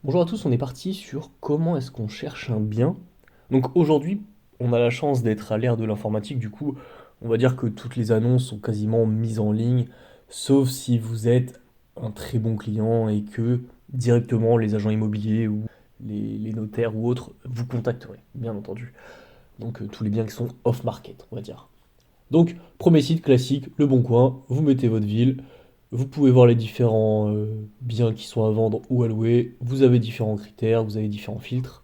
Bonjour à tous, on est parti sur comment est-ce qu'on cherche un bien. Donc aujourd'hui, on a la chance d'être à l'ère de l'informatique, du coup, on va dire que toutes les annonces sont quasiment mises en ligne, sauf si vous êtes un très bon client et que directement les agents immobiliers ou les notaires ou autres vous contacteraient, bien entendu. Donc tous les biens qui sont off-market, on va dire. Donc, premier site classique, Le Bon Coin, vous mettez votre ville, vous pouvez voir les différents biens qui sont à vendre ou à louer, vous avez différents critères, vous avez différents filtres.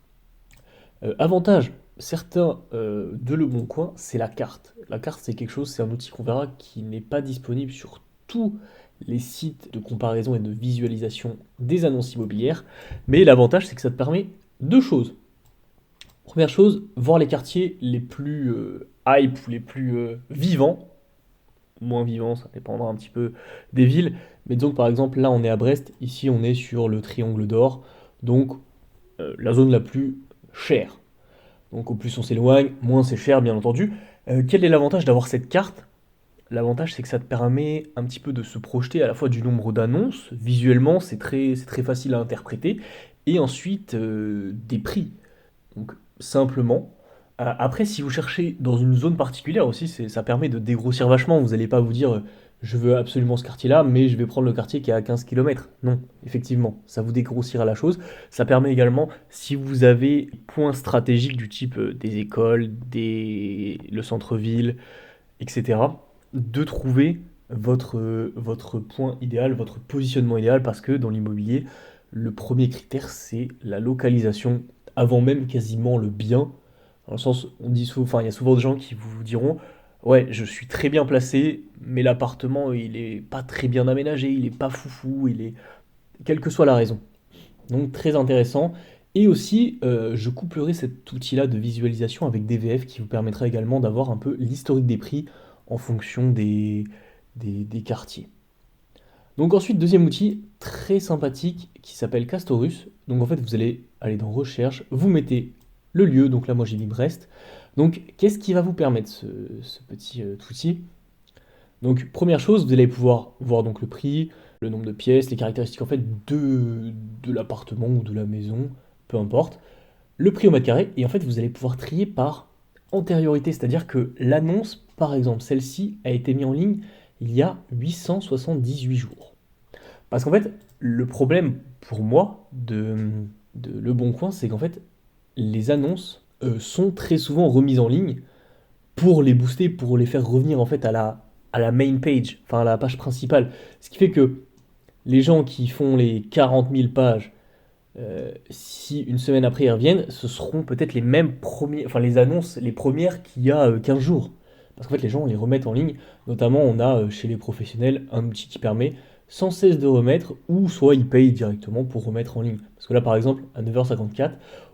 Avantage, certains de Le Bon Coin, c'est la carte. La carte, c'est quelque chose, c'est un outil qu'on verra qui n'est pas disponible sur tous les sites de comparaison et de visualisation des annonces immobilières, mais l'avantage, c'est que ça te permet deux choses. Première chose, voir les quartiers les plus hype ou les plus vivants, moins vivant, ça dépendra un petit peu des villes. Mais disons que par exemple, là on est à Brest, ici on est sur le Triangle d'Or, donc la zone la plus chère. Donc au plus on s'éloigne, moins c'est cher bien entendu. Quel est l'avantage d'avoir cette carte? L'avantage c'est que ça te permet un petit peu de se projeter à la fois du nombre d'annonces, visuellement c'est très facile à interpréter, et ensuite des prix. Donc simplement. Après, si vous cherchez dans une zone particulière aussi, ça permet de dégrossir vachement. Vous n'allez pas vous dire je veux absolument ce quartier-là, mais je vais prendre le quartier qui est à 15 km. Non, effectivement, ça vous dégrossira la chose. Ça permet également, si vous avez des points stratégiques du type des écoles, le centre-ville, etc., de trouver votre point idéal, votre positionnement idéal, parce que dans l'immobilier, le premier critère, c'est la localisation, avant même quasiment le bien. Dans le sens, on dit souvent, enfin, il y a souvent des gens qui vous diront, ouais, je suis très bien placé, mais l'appartement, il est pas très bien aménagé, il est pas foufou, il est, quelle que soit la raison. Donc très intéressant. Et aussi, je couplerai cet outil-là de visualisation avec DVF qui vous permettra également d'avoir un peu l'historique des prix en fonction des quartiers. Donc ensuite, deuxième outil très sympathique qui s'appelle Castorus. Donc en fait, vous allez aller dans Recherche, vous mettez le lieu, donc là moi j'ai mis Brest. Donc qu'est-ce qui va vous permettre ce petit outil? Donc première chose, vous allez pouvoir voir donc le prix, le nombre de pièces, les caractéristiques en fait de l'appartement ou de la maison, peu importe, le prix au mètre carré, et en fait vous allez pouvoir trier par antériorité, c'est-à-dire que l'annonce, par exemple celle-ci, a été mise en ligne il y a 878 jours. Parce qu'en fait, le problème pour moi de Le Bon Coin, c'est qu'en fait, les annonces sont très souvent remises en ligne pour les booster, pour les faire revenir en fait à la main page, enfin à la page principale. Ce qui fait que les gens qui font les 40 000 pages, si une semaine après ils reviennent, ce seront peut-être les mêmes premiers, enfin les annonces, les premières qu'il y a 15 jours. Parce qu'en fait les gens les remettent en ligne, notamment on a chez les professionnels un outil qui permet sans cesse de remettre, ou soit ils payent directement pour remettre en ligne. Parce que là par exemple, à 9h54,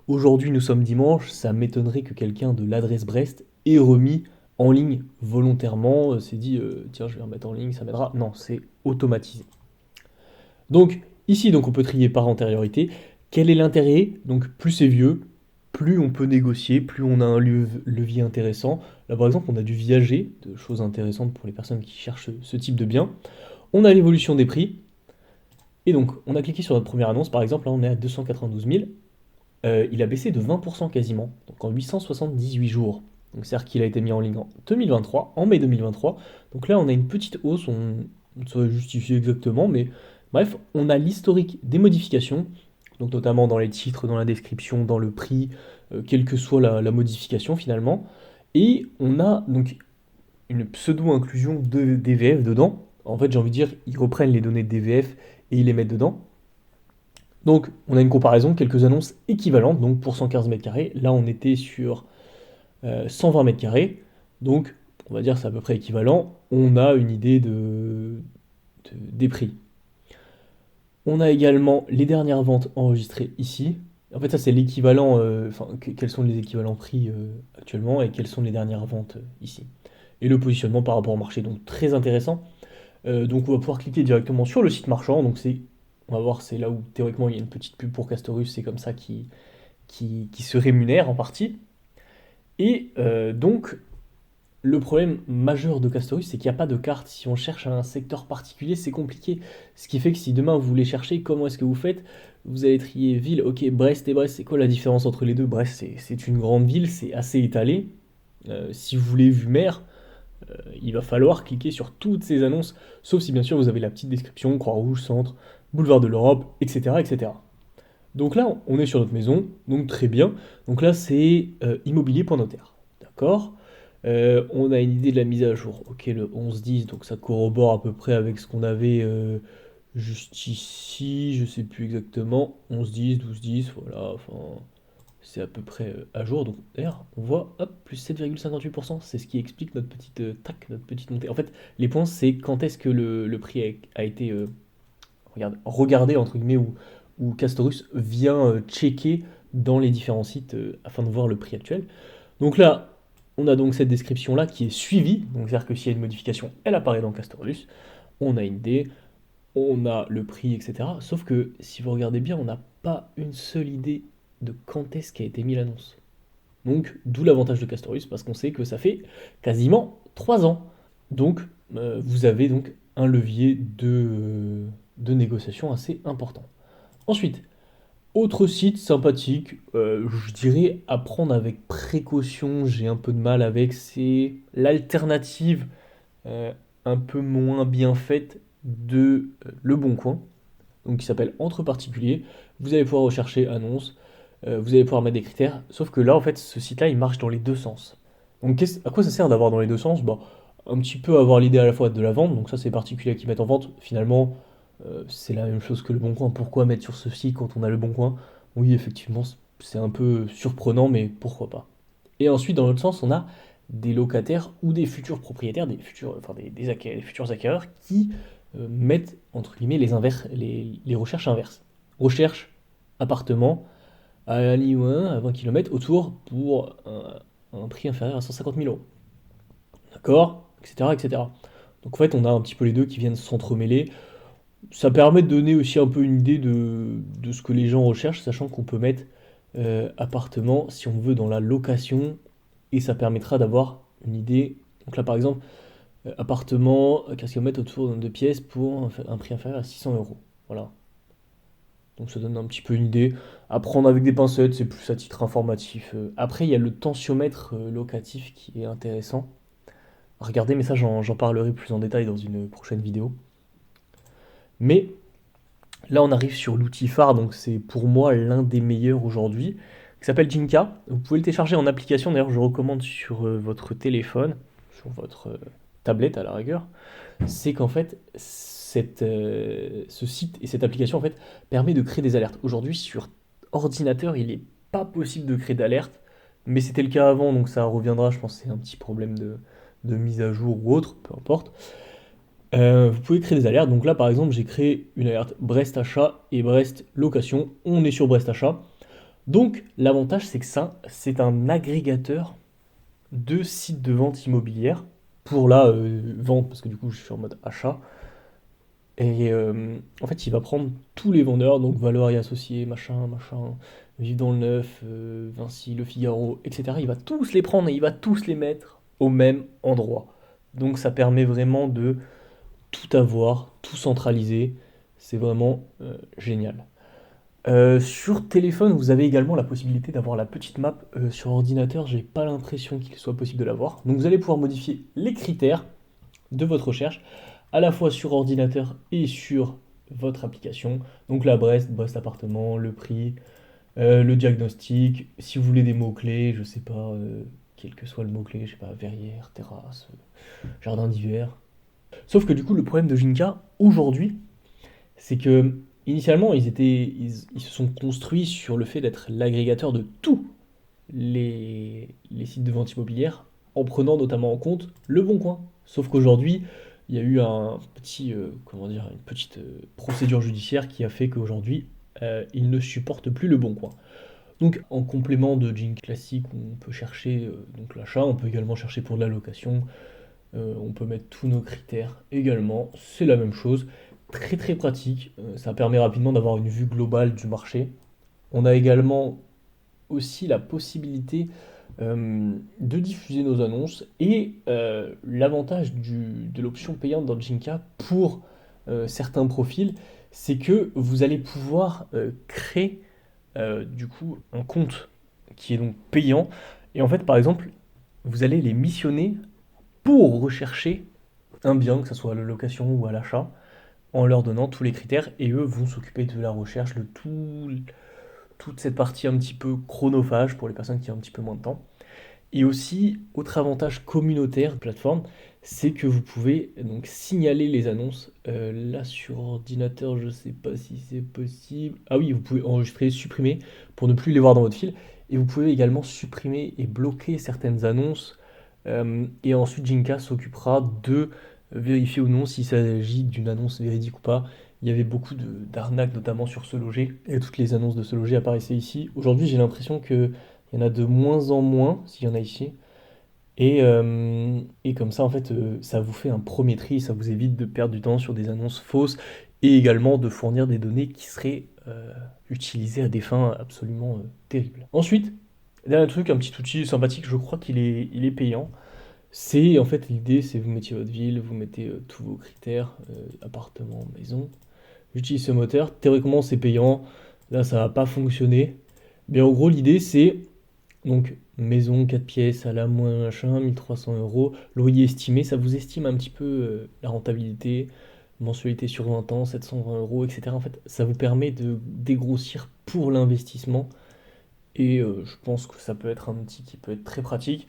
aujourd'hui nous sommes dimanche, ça m'étonnerait que quelqu'un de l'adresse Brest ait remis en ligne volontairement, s'est dit tiens je vais remettre en ligne, ça m'aidera. Non, c'est automatisé. Donc ici donc on peut trier par antériorité. Quel est l'intérêt? Donc plus c'est vieux, plus on peut négocier, plus on a un levier intéressant. Là par exemple on a du viager, de choses intéressantes pour les personnes qui cherchent ce type de bien. On a l'évolution des prix. Et donc on a cliqué sur notre première annonce par exemple, là on est à 292 000. Il a baissé de 20% quasiment, donc en 878 jours. Donc c'est-à-dire qu'il a été mis en ligne en 2023, en mai 2023. Donc là, on a une petite hausse, on ne saurait justifier exactement, mais bref, on a l'historique des modifications, donc notamment dans les titres, dans la description, dans le prix, quelle que soit la modification finalement. Et on a donc une pseudo-inclusion de DVF dedans. En fait, j'ai envie de dire, ils reprennent les données de DVF et ils les mettent dedans. Donc, on a une comparaison, quelques annonces équivalentes. Donc, pour 115 mètres carrés, là, on était sur 120 mètres carrés. Donc, on va dire c'est à peu près équivalent. On a une idée des prix. On a également les dernières ventes enregistrées ici. En fait, ça, c'est l'équivalent, enfin, quels sont les équivalents prix actuellement et quelles sont les dernières ventes ici. Et le positionnement par rapport au marché, donc très intéressant. Donc, on va pouvoir cliquer directement sur le site marchand. Donc, on va voir, c'est là où théoriquement il y a une petite pub pour Castorus, c'est comme ça qui se rémunère en partie. Et donc, Le problème majeur de Castorus, c'est qu'il n'y a pas de carte. Si on cherche un secteur particulier, c'est compliqué. Ce qui fait que si demain vous voulez chercher, comment est-ce que vous faites? Vous allez trier ville, ok, Brest et Brest, c'est quoi la différence entre les deux? Brest, c'est une grande ville, c'est assez étalé. Si vous voulez vue mer, il va falloir cliquer sur toutes ces annonces, sauf si bien sûr vous avez la petite description, Croix-Rouge, Centre, Boulevard de l'Europe, etc., etc. Donc là, on est sur notre maison, donc très bien. Donc là, c'est immobilier.notaire. D'accord. On a une idée de la mise à jour. Ok, le 11-10, donc ça corrobore à peu près avec ce qu'on avait juste ici, je sais plus exactement. 11-10, 12-10, voilà, enfin, c'est à peu près à jour. Donc d'ailleurs, on voit, hop, plus 7,58%. C'est ce qui explique notre petite tac, notre petite montée. En fait, les points, c'est quand est-ce que le prix a été regardé, entre guillemets, où Castorus vient checker dans les différents sites afin de voir le prix actuel. Donc là, on a donc cette description-là qui est suivie. Donc c'est-à-dire que s'il y a une modification, elle apparaît dans Castorus. On a une idée, on a le prix, etc. Sauf que si vous regardez bien, on n'a pas une seule idée de quand est-ce qu'a été mis l'annonce. Donc, d'où l'avantage de Castorus, parce qu'on sait que ça fait quasiment 3 ans. Donc, vous avez donc un levier de négociation assez important. Ensuite, autre site sympathique, je dirais à prendre avec précaution, j'ai un peu de mal avec, c'est l'alternative euh, un peu moins bien faite de Le Bon Coin, donc qui s'appelle Entre particuliers. Vous allez pouvoir rechercher annonces, vous allez pouvoir mettre des critères, sauf que là, en fait, ce site-là, il marche dans les deux sens. Donc, à quoi ça sert d'avoir dans les deux sens? Bah, un petit peu avoir l'idée à la fois de la vente, donc ça, c'est les particuliers qui mettent en vente. Finalement, c'est la même chose que Le Bon Coin. Pourquoi mettre sur ce site quand on a Le Bon Coin? Oui, effectivement, c'est un peu surprenant, mais pourquoi pas. Et ensuite, dans l'autre sens, on a des locataires ou des futurs propriétaires, des futurs, enfin des futurs acquéreurs qui mettent entre guillemets les recherches inverses. Recherche appartement à Lyon 1 à 20 km autour pour un prix inférieur à 150 000 euros. D'accord? Etc., etc. Donc en fait, on a un petit peu les deux qui viennent s'entremêler. Ça permet de donner aussi un peu une idée de ce que les gens recherchent, sachant qu'on peut mettre appartement si on veut dans la location et ça permettra d'avoir une idée. Donc là, par exemple, appartement, qu'est-ce qu'on met autour de 2 pièces pour un prix inférieur à 600 euros. Voilà. Donc ça donne un petit peu une idée. À prendre avec des pincettes, c'est plus à titre informatif. Après, il y a le tensiomètre locatif qui est intéressant. Regardez, mais ça, j'en parlerai plus en détail dans une prochaine vidéo. Mais là, on arrive sur l'outil phare, donc c'est pour moi l'un des meilleurs aujourd'hui, qui s'appelle Jinka. Vous pouvez le télécharger en application, d'ailleurs, je recommande sur votre téléphone, sur votre tablette à la rigueur. C'est qu'en fait, ce site et cette application en fait, permet de créer des alertes. Aujourd'hui, sur ordinateur, il n'est pas possible de créer d'alerte, mais c'était le cas avant, donc ça reviendra, je pense que c'est un petit problème de mise à jour ou autre, peu importe. Vous pouvez créer des alertes. Donc là, par exemple, j'ai créé une alerte Brest achat et Brest location. On est sur Brest achat. Donc, l'avantage, c'est que ça, c'est un agrégateur de sites de vente immobilière pour la vente, parce que du coup, je suis en mode achat. Et en fait, il va prendre tous les vendeurs, donc Valeur et Associés, machin, machin, Vive dans le Neuf, Vinci, Le Figaro, etc. Il va tous les prendre et il va tous les mettre au même endroit. Donc, ça permet vraiment de tout avoir, tout centraliser. C'est vraiment génial. Sur téléphone, vous avez également la possibilité d'avoir la petite map. Sur ordinateur, j'ai pas l'impression qu'il soit possible de l'avoir. Donc vous allez pouvoir modifier les critères de votre recherche, à la fois sur ordinateur et sur votre application. Donc la Brest, Brest appartement, le prix, le diagnostic. Si vous voulez des mots-clés, je sais pas, quel que soit le mot-clé, je sais pas, verrière, terrasse, jardin d'hiver. Sauf que du coup, le problème de Jinka, aujourd'hui, c'est que initialement, ils se sont construits sur le fait d'être l'agrégateur de tous les sites de vente immobilière, en prenant notamment en compte Le Bon Coin. Sauf qu'aujourd'hui, il y a eu comment dire, une petite procédure judiciaire qui a fait qu'aujourd'hui, ils ne supportent plus Le Bon Coin. Donc, en complément de Jinka classique, où on peut chercher donc l'achat, on peut également chercher pour de la location, on peut mettre tous nos critères également, c'est la même chose. Très très pratique, ça permet rapidement d'avoir une vue globale du marché. On a également aussi la possibilité de diffuser nos annonces. Et l'avantage de l'option payante dans Jinka pour certains profils, c'est que vous allez pouvoir créer du coup un compte qui est donc payant. Et en fait, par exemple, vous allez les missionner pour rechercher un bien, que ce soit à la location ou à l'achat, en leur donnant tous les critères, et eux vont s'occuper de la recherche, de toute cette partie un petit peu chronophage pour les personnes qui ont un petit peu moins de temps. Et aussi, autre avantage communautaire de plateforme, c'est que vous pouvez donc signaler les annonces. Là, sur ordinateur, je ne sais pas si c'est possible. Ah oui, vous pouvez enregistrer, supprimer pour ne plus les voir dans votre fil. Et vous pouvez également supprimer et bloquer certaines annonces. Et ensuite, Jinka s'occupera de vérifier ou non s'il s'agit d'une annonce véridique ou pas. Il y avait beaucoup d'arnaques, notamment sur Se Loger, et toutes les annonces de Se Loger apparaissaient ici. Aujourd'hui, j'ai l'impression que il y en a de moins en moins, s'il y en a ici. Et comme ça, en fait, ça vous fait un premier tri, ça vous évite de perdre du temps sur des annonces fausses et également de fournir des données qui seraient utilisées à des fins absolument terribles. Ensuite, dernier truc, un petit outil sympathique, je crois qu'il est payant. C'est en fait l'idée, c'est vous mettez votre ville, vous mettez tous vos critères, appartement, maison. J'utilise ce moteur. Théoriquement, c'est payant. Là, ça va pas fonctionner. Mais en gros, l'idée, c'est donc maison 4 pièces à la moins machin, 1 300 euros. Loyer estimé, ça vous estime un petit peu la rentabilité. Mensualité sur 20 ans, 720 euros, etc. En fait, ça vous permet de dégrossir pour l'investissement. Et je pense que ça peut être un outil qui peut être très pratique.